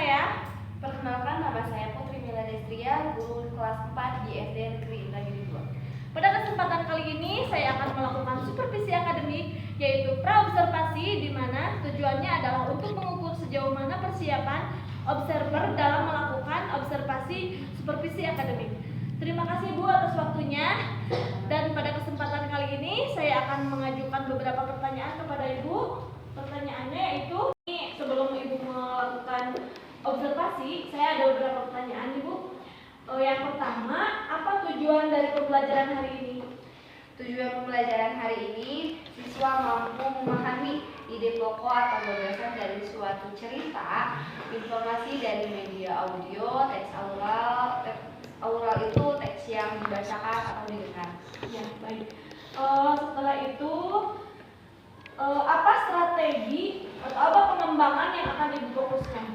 saya. Perkenalkan, nama saya Putri Mila Destria, guru kelas 4 di SD Negeri Indragiri 2. Pada kesempatan kali ini saya akan melakukan supervisi akademik, yaitu praobservasi, di mana tujuannya adalah untuk mengukur sejauh mana persiapan observer dalam melakukan observasi supervisi akademik. Terima kasih Bu atas waktunya, dan pada kesempatan kali ini saya akan mengajukan beberapa pertanyaan kepada Ibu. Pertanyaannya yaitu, sebelum Ibu melakukan observasi, saya ada beberapa pertanyaan Ibu. Yang pertama, apa tujuan dari pembelajaran hari ini? Tujuan pembelajaran hari ini, siswa mampu memahami ide pokok atau gagasan dari suatu cerita, informasi dari media audio, teks aural. Aural itu teks yang dibacakan atau didengar. Ya, baik. Setelah itu, apa strategi atau apa pengembangan yang akan Ibu fokuskan?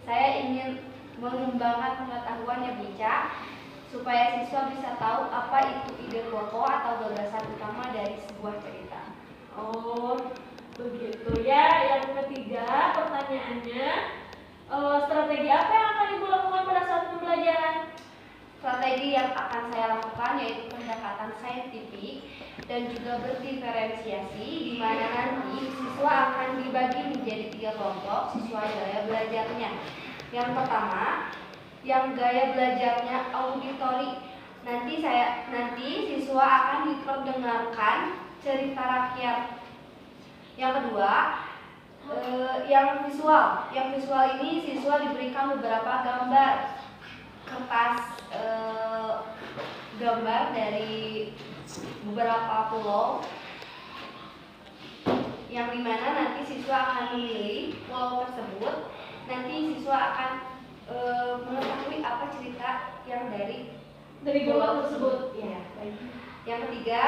Saya ingin mengembangkan pengetahuan yang bijak supaya siswa bisa tahu apa itu ide pokok atau gagasan utama dari sebuah cerita. Oh, begitu ya. Yang ketiga, pertanyaannya, strategi apa yang akan Ibu lakukan pada saat pembelajaran? Strategi yang akan saya lakukan yaitu pendekatan saintifik dan juga berdiferensiasi, di mana nanti siswa akan dibagi menjadi 3 kelompok sesuai gaya belajarnya. Yang pertama, yang gaya belajarnya auditori. Nanti siswa akan diperdengarkan cerita rakyat. Yang kedua, yang visual. Yang visual ini siswa diberikan beberapa gambar, kertas gambar dari beberapa pulau, yang dimana nanti siswa akan memilih pulau tersebut. Nanti siswa akan mengetahui apa cerita yang dari pulau tersebut. Ya. Yang ketiga,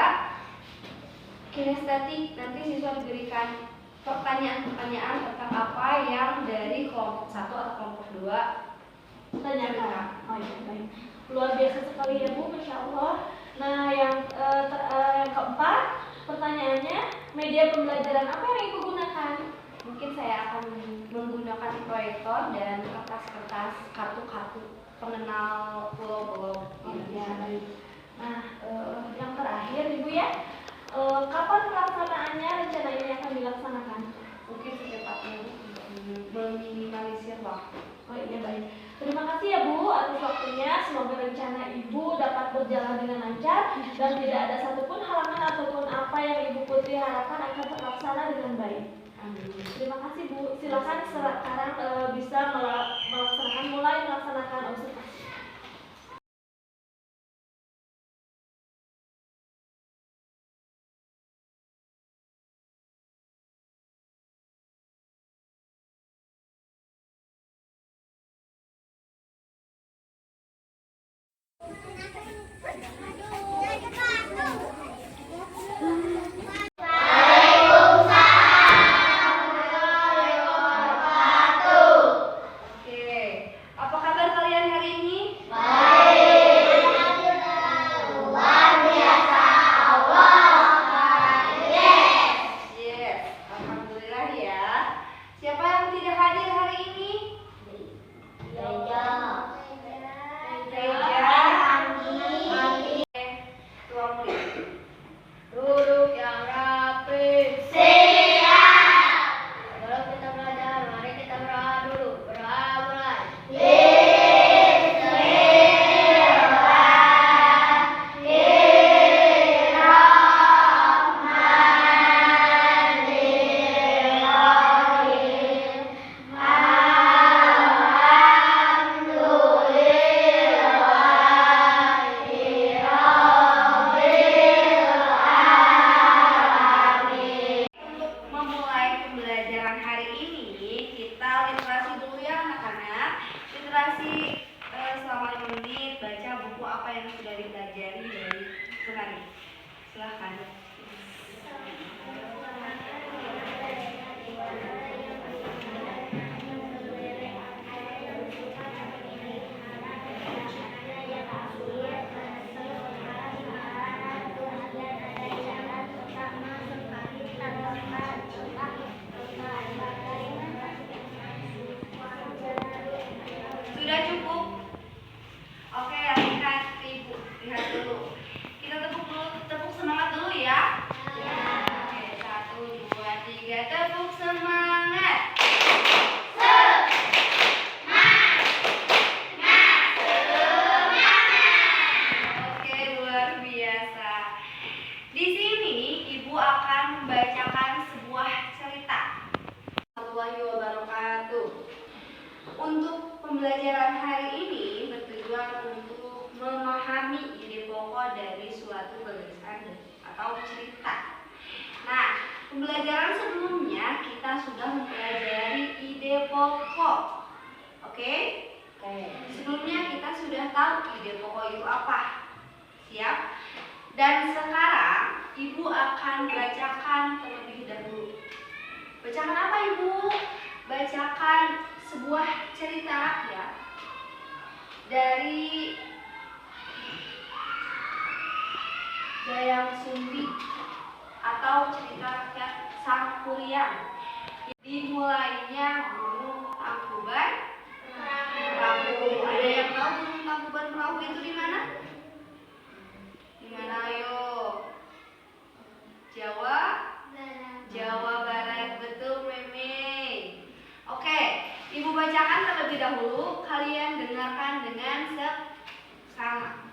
kinestetik. Nanti siswa diberikan pertanyaan-pertanyaan tentang apa yang dari kelompok 1 atau kelompok 2 tanyakan. Oh ya, baik. Luar biasa sekali ya Bu, Masya Allah. Nah, yang keempat, pertanyaannya, media pembelajaran apa yang Ibu gunakan? Mungkin saya akan menggunakan proyektor dan kertas-kertas kartu-kartu pengenal pulau-pulau. Ya, baik. Nah, yang terakhir Ibu ya, kapan pelaksanaannya, rencana ini akan dilaksanakan? Mungkin secepatnya meminimalisir waktu. Oh iya, baik. Terima kasih ya Bu atas waktunya. Semoga rencana Ibu dapat berjalan dengan lancar dan tidak ada satupun halangan ataupun apa yang Ibu Putri harapkan akan terlaksana dengan baik. Amin. Terima kasih Bu. Silakan sekarang bisa mulai melaksanakan observasi. Selama 5 menit baca buku apa yang sudah dipelajari dari hari. Silahkan. Untuk pembelajaran hari ini bertujuan untuk memahami ide pokok dari suatu gagasan atau cerita. Nah, pembelajaran sebelumnya kita sudah mempelajari ide pokok. Oke? Sebelumnya kita sudah tahu ide pokok itu apa. Siap? Dan sekarang Ibu akan bacakan terlebih dahulu. Bacakan apa Ibu? Bacakan sebuah cerita ya. Dari Dayang Sumbi atau cerita rakyat Sang Kuryang. Dimulainya Gunung Tangkuban Perahu. Ada yang tahu Gunung Tangkuban Perahu itu di mana? Di mana ayo? Jawa? Jawa Barat, betul Meme. Oke, Ibu bacakan terlebih dahulu. Kalian dengarkan dengan seksama.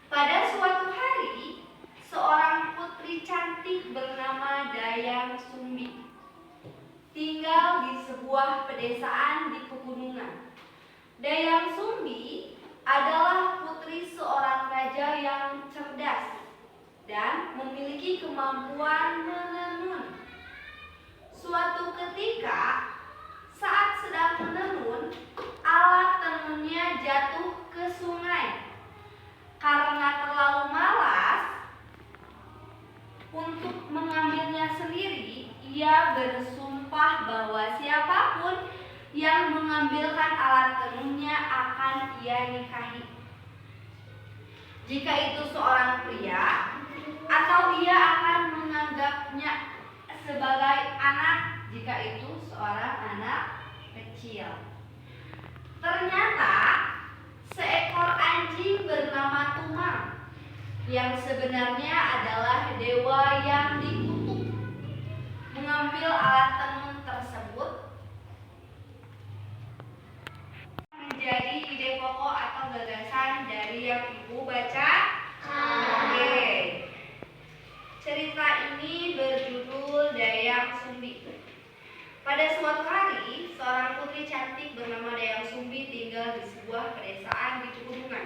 Pada suatu hari, seorang putri cantik bernama Dayang Sumbi tinggal di sebuah pedesaan di pegunungan. Dayang Sumbi adalah putri seorang raja yang cerdas dan memiliki kemampuan menenun. Suatu ketika, saat sedang menenun, alat tenunnya jatuh ke sungai. Karena terlalu malas untuk mengambilnya sendiri, ia bersumpah bahwa siapapun yang mengambilkan alat tenunnya akan ia nikahi. Jika itu seorang pria, atau ia akan menganggapnya sebagai anak jika itu seorang anak kecil. Ternyata seekor anjing bernama Tumang yang sebenarnya adalah dewa yang dikutuk mengambil alat tenun tersebut menjadi ide pokok atau gagasan dari yang Ibu baca. Oke. Cerita ini berjudul Dayang Sumbi. Pada suatu hari, seorang putri cantik bernama Dayang Sumbi tinggal di sebuah pedesaan di pegunungan.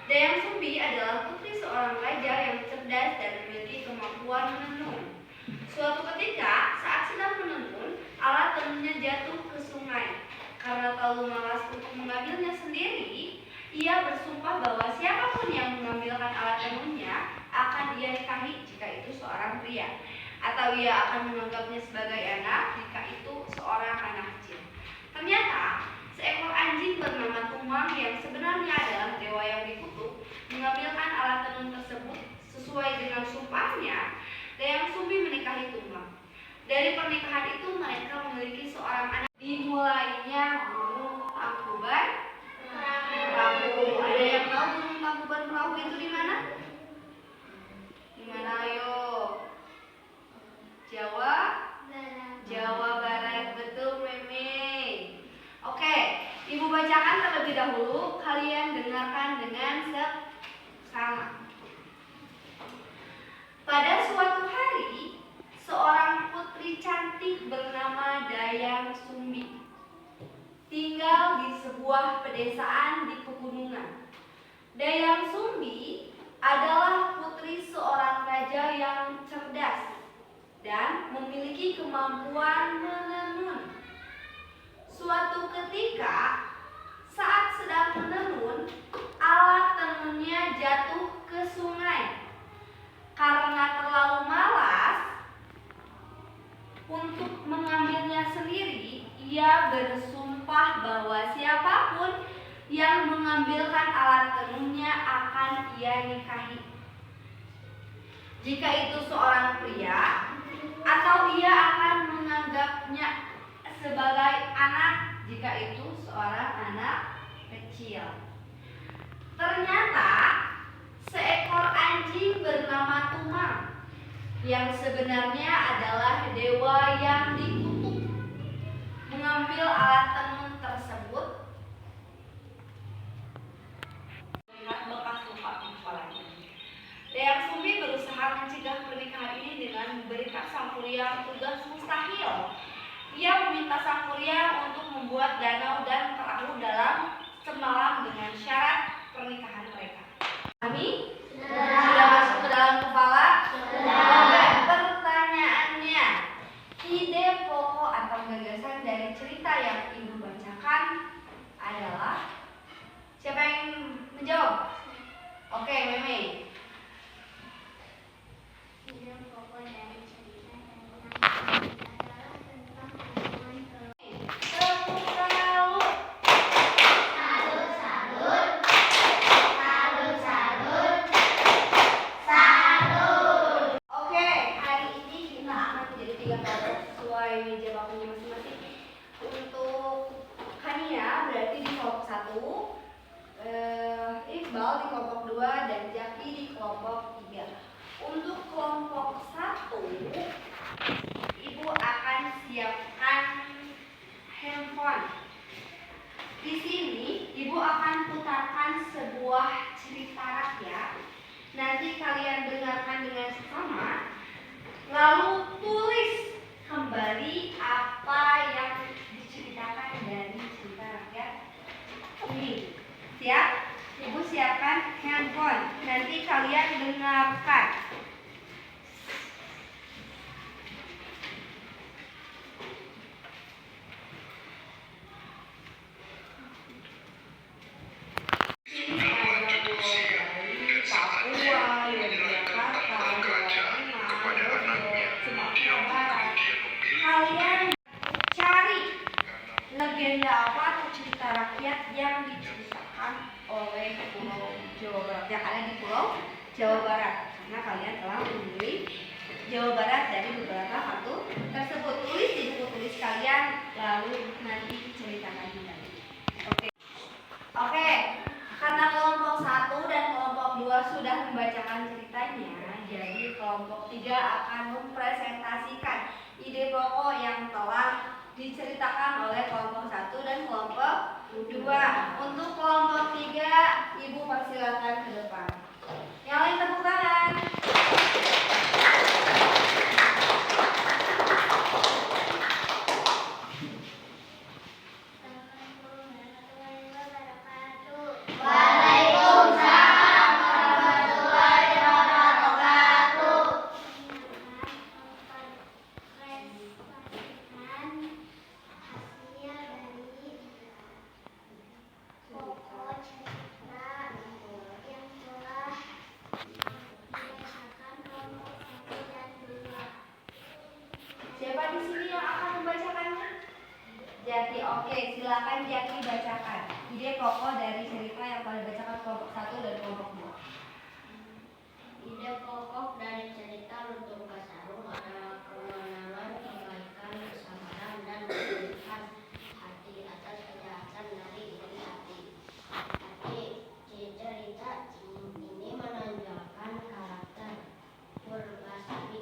Dayang Sumbi adalah putri seorang raja yang cerdas dan memiliki kemampuan menenun. Suatu ketika, saat sedang menenun, alat tenunnya jatuh ke sungai. Karena terlalu malas untuk mengambilnya sendiri, ia bersumpah bahwa siapapun yang mengambilkan alat tenunnya akan ia nikahi jika itu seorang pria, atau ia akan menganggapnya sebagai anak jika itu seorang anak kecil. Ternyata seekor anjing bernama Tumang yang sebenarnya adalah dewa yang dikutuk mengambilkan alat tenun tersebut. Sesuai dengan sumpahnya, Dayang Sumbi menikahi Tumang. Dari pernikahan itu mereka memiliki seorang anak. Dimulainya Gunung Tangkuban Perahu. Ada yang tahu Gunung Tangkuban Perahu itu di mana? Di mana ayo? Jawa? Jawa Barat, betul Meme. Oke, Ibu bacakan terlebih dahulu. Kalian dengarkan dengan seksama. Pada suatu hari, seorang putri cantik bernama Dayang Sumbi tinggal di sebuah pedesaan di pegunungan. Dayang Sumbi adalah putri seorang raja yang cerdas dan memiliki kemampuan menenun. Suatu ketika, saat sedang menenun, alat tenunnya jatuh ke sungai. Karena terlalu malas untuk mengambilnya sendiri, ia bersumpah bahwa siapapun yang mengambilkan alat tenunnya akan ia nikahi. Jika itu seorang pria, atau ia akan menganggapnya sebagai anak jika itu seorang anak kecil. Ternyata seekor anjing bernama Tumang yang sebenarnya adalah dewa yang dikutuk mengambil alat tenun tersebut. Melihat bekas luka di kepalanya, Dayang Sumbi berusaha mencegah pernikahan ini dengan memberikan Sang Kuryang tugas mustahil. Ia meminta Sang Kuryang untuk membuat danau dan perahu dalam semalam dengan syarat pernikahan mereka. Kami sudah masuk ke dalam kepala? Oke, pertanyaannya, ide pokok atau gagasan dari cerita yang Ibu bacakan adalah, siapa yang menjawab? Oke, Meme. Ide pokok dari cerita yang adalah tentang hubungan Tepuk tangan. salut, salut, salut, salut, salut. Oke, hari ini kita akan menjadi 3 kelompok sesuai meja waktunya masing-masing. Untuk Hania berarti di kelompok 1, Iqbal di kelompok 2, dan Jaki di kelompok 3. Untuk kelompok 1, Ibu akan siapkan handphone. Di sini Ibu akan putarkan sebuah cerita rakyat. Nanti kalian dengarkan dengan seksama, lalu tulis kembali apa yang diceritakan dari cerita rakyat ini. Siap? Ibu siapkan handphone. Nanti kalian dengarkan. Ini ada Pulau Bali, Papua, Yogyakarta, Jawa Tengah, Sumatera Barat. Kalian cari legenda apa atau cerita rakyat yang diceritakan oleh Pulau Jawa Barat, yang ada di Pulau Jawa Barat. Karena kalian telah memilih Jawa Barat dari beberapa kartu tersebut. Tulis di buku tulis kalian, lalu nanti ceritakan kembali. Oke. Karena kelompok 1 dan kelompok 2 sudah membacakan ceritanya, jadi kelompok 3 akan mempresentasikan ide pokok yang telah diceritakan oleh kelompok 1 dan kelompok 2. Untuk kelompok 3, Ibu persilakan ke depan. Yang lain tepuk tangan. Waalaikumsalam warahmatullahi wabarakatuh. Menyampaikan hasil dari pokok cerita yang telah dibacakan kelompok 1 dan 2. Siapa di sini yang akan membacakannya? Jaki, oke, silakan Jaki bacakan ide pokok dari cerita yang telah dibacakan kelompok 1 dan kelompok 2. Ide pokok dari cerita Lutung Kasarung adalah kemenangan, kebaikan, kesabaran, dan kebersihan hati atas kejahatan dari iri hati. Tapi cerita ini menonjolkan karakter Purbasari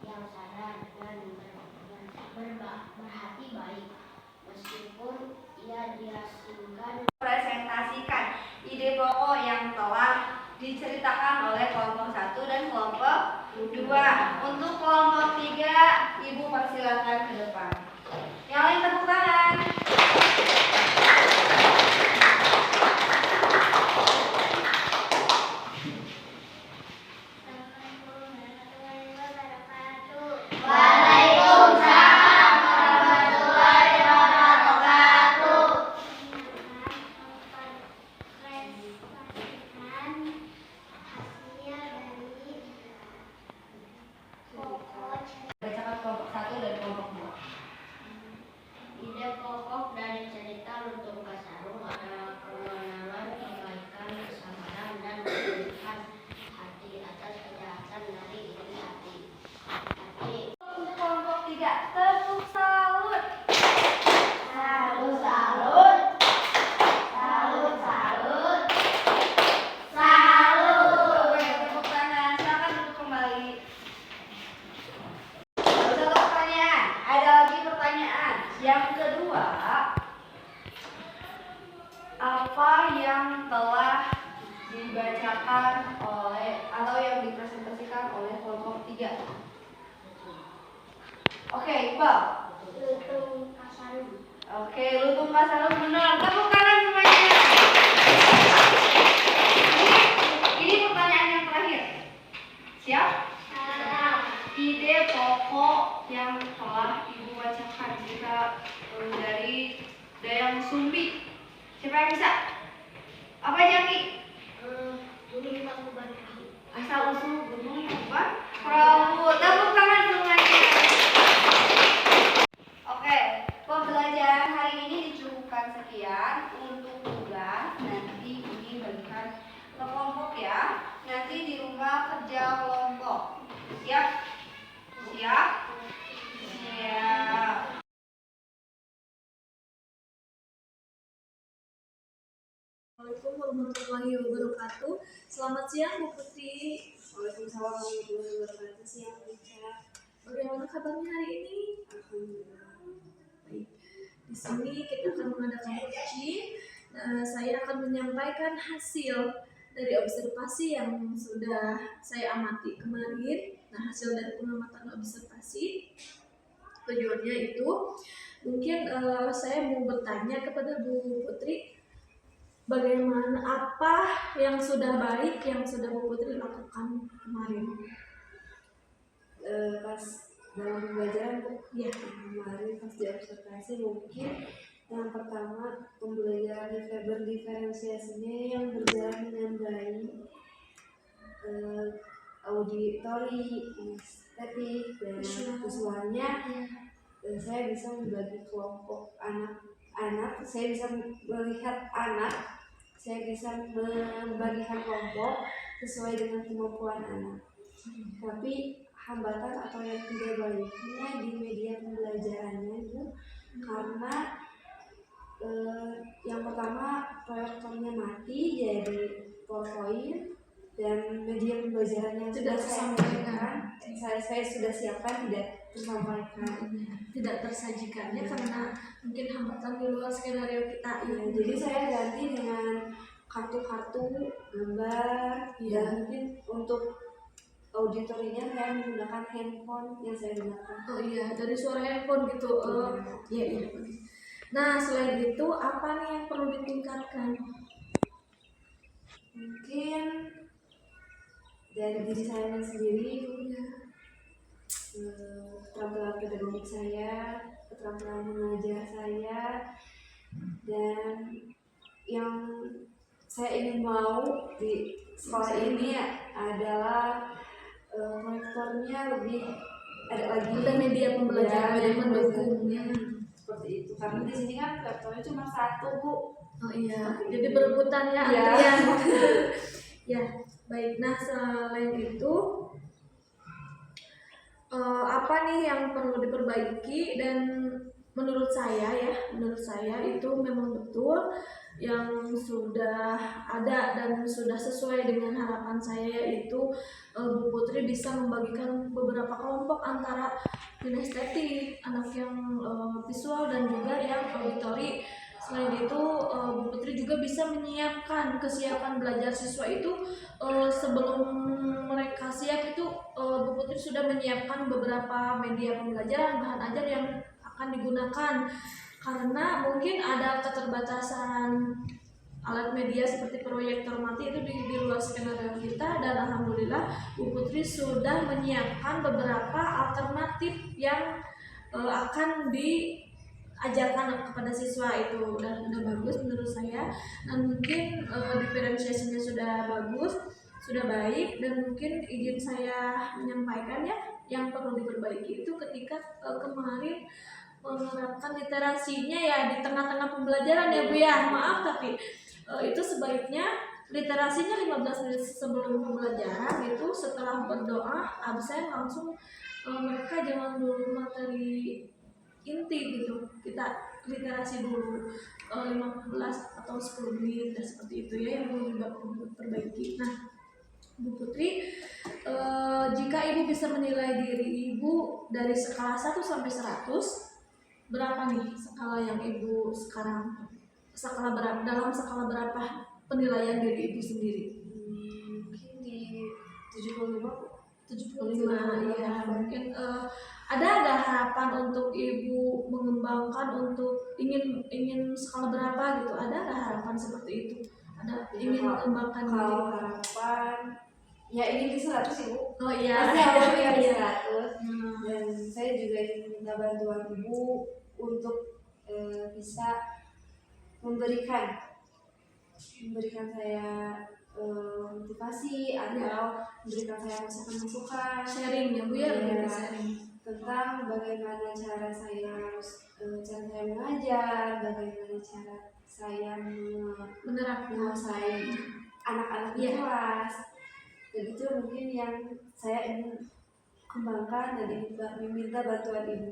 yang sadar dan berhati baik, meskipun ia diasingkan. Presentasikan ide pokok yang telah diceritakan oleh kelompok 1 dan kelompok 2. Untuk kelompok 3, Ibu persilakan ke depan. Yang lain tepuk tangan. Waalaikumsalam warahmatullahi wabarakatuh. Mempresentasikan hasil dari pokok Bacakan kelompok 1 dan kelompok 2. ide pokok dari cerita Lutung Kasarung adalah kemenangan, kebaikan, kesabaran, dan kebersihan hati atas kejahatan dari iri hati. Tapi Untuk kelompok 3, tepuk salut. salut, salut, salut, salut, salut. Oke, tepuk tangan. Silakan duduk kembali. Satu pertanyaan. Ada lagi pertanyaan. Yang kedua, apa yang telah dibacakan oleh atau yang dipresentasikan oleh kelompok 3? Oke, Iqbal. Lutung Kasarung. Oke, Lutung Kak Sarul benar. Tepuk tangan semuanya. Ini pertanyaan yang terakhir. Siap? Ide pokok yang telah Ibu bacakan kita dari Dayang Sumbi. Siapa yang bisa? Apa Jaki? Gunung Tangkuban Perahu. Asal usul gunung Tangkuban Perahu. Tepuk tangan semuanya. Oke, pembelajaran hari ini dicukupkan sekian. Untuk tugas nanti ini bagikan ke kelompok ya. Nanti di rumah kerja kelompok. Siap? Siap? Siap. Assalamualaikum warahmatullahi wabarakatuh. Selamat siang Bu Putri. Waalaikumsalam warahmatullahi wabarakatuh. Siang, Ica. Bagaimana kabarnya hari ini? Alhamdulillah. Baik. Di sini kita akan mengadakan uji. Saya akan menyampaikan hasil dari observasi yang sudah saya amati kemarin. Nah, hasil dari pengamatan observasi tujuannya itu mungkin saya mau bertanya kepada Bu Putri, bagaimana apa yang sudah baik yang sudah Bu Putri lakukan kemarin? Pas dalam pembelajaran Ya, kemarin pas di observasi mungkin yang pertama pembelajaran diferensiasinya yang berjalan dengan baik, auditori, estetik dan visualnya. Saya bisa membagi kelompok anak-anak, saya bisa melihat anak, saya bisa membagikan kelompok sesuai dengan kemampuan anak. Tapi hambatan atau yang tidak baiknya di media pembelajarannya itu karena yang pertama proyektornya mati jadi PowerPoint dan media pembelajarannya tidak tersampaikan. Saya sudah siapkan tidak tersampaikan. Tidak tersajikannya karena mungkin hambatan di luar skenario kita. Ya, jadi saya ganti dengan kartu-kartu gambar dan mungkin untuk auditorinya saya menggunakan handphone yang saya gunakan. Oh iya, dari suara handphone gitu. Iya, iya. Nah, selain itu apa nih yang perlu ditingkatkan? Mungkin dari diri saya sendiri, keterampilan pedagogik saya, keterampilan mengajar saya, dan yang saya ingin mau di sekolah ini adalah proyektornya lebih ada lagi Dan media pembelajaran yang mendukungnya. Seperti itu. Karena di sini kan proyektornya cuma satu, Bu. Oh iya, jadi berebutan ya. Iya. Ya, baik. Nah, selain itu apa nih yang perlu diperbaiki? Dan menurut saya itu memang betul yang sudah ada dan sudah sesuai dengan harapan saya, yaitu Bu Putri bisa membagikan beberapa kelompok antara kinestetik, anak yang visual dan juga yang auditori. Selain itu Bu Putri juga bisa menyiapkan kesiapan belajar siswa itu sebelum mereka siap itu Bu Putri sudah menyiapkan beberapa media pembelajaran, bahan ajar yang akan digunakan, karena mungkin ada keterbatasan alat media seperti proyektor mati itu di luar skenario kita, dan alhamdulillah Bu Putri sudah menyiapkan beberapa alternatif yang akan diajarkan kepada siswa. Itu udah bagus menurut saya, dan mungkin diferensiasinya sudah bagus, sudah baik, dan mungkin izin saya menyampaikan ya, yang perlu diperbaiki itu ketika kemarin menerapkan literasinya ya di tengah-tengah pembelajaran ya Bu ya, maaf tapi itu sebaiknya literasinya 15 menit sebelum pembelajaran itu, setelah berdoa absen langsung mereka jangan dulu materi inti gitu, kita literasi dulu 15 atau 10 menit dan seperti itu ya yang perlu diperbaiki. Nah Bu Putri, jika Ibu bisa menilai diri Ibu dari skala 1 sampai 100, berapa nih skala yang Ibu sekarang? Skala berapa, dalam skala berapa penilaian diri Ibu sendiri? Mungkin di 75. 75 ya, mungkin Ada nggak harapan untuk ibu mengembangkan untuk ingin skala berapa gitu? Ada nggak harapan seperti itu? Ada ingin mengembangkan diri? Kalau harapan ya ingin di 100 ibu. Oh iya. Pasti awalnya di Iya. 100. Dan saya juga ingin minta bantuan ibu untuk bisa memberikan saya motivasi atau memberikan saya masukan-masukan Sharing ya Bu ya, Iya. lebih ke sharing. tentang bagaimana cara saya mengajar, bagaimana cara saya Menerapkan. menguasai anak-anak di Iya. kelas. Dan itu mungkin yang saya ingin kembangkan dan ingin meminta bantuan ibu.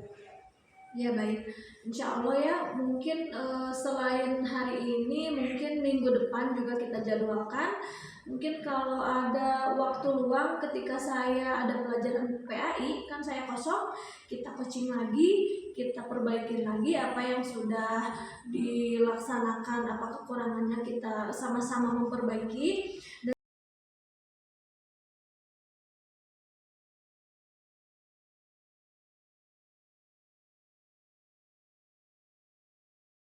Ya baik, insya Allah ya mungkin selain hari ini mungkin minggu depan juga kita jadwalkan. Mungkin kalau ada waktu luang ketika saya ada pelajaran PAI kan saya kosong, kita coaching lagi, kita perbaikin lagi apa yang sudah dilaksanakan, apa kekurangannya kita sama-sama memperbaiki.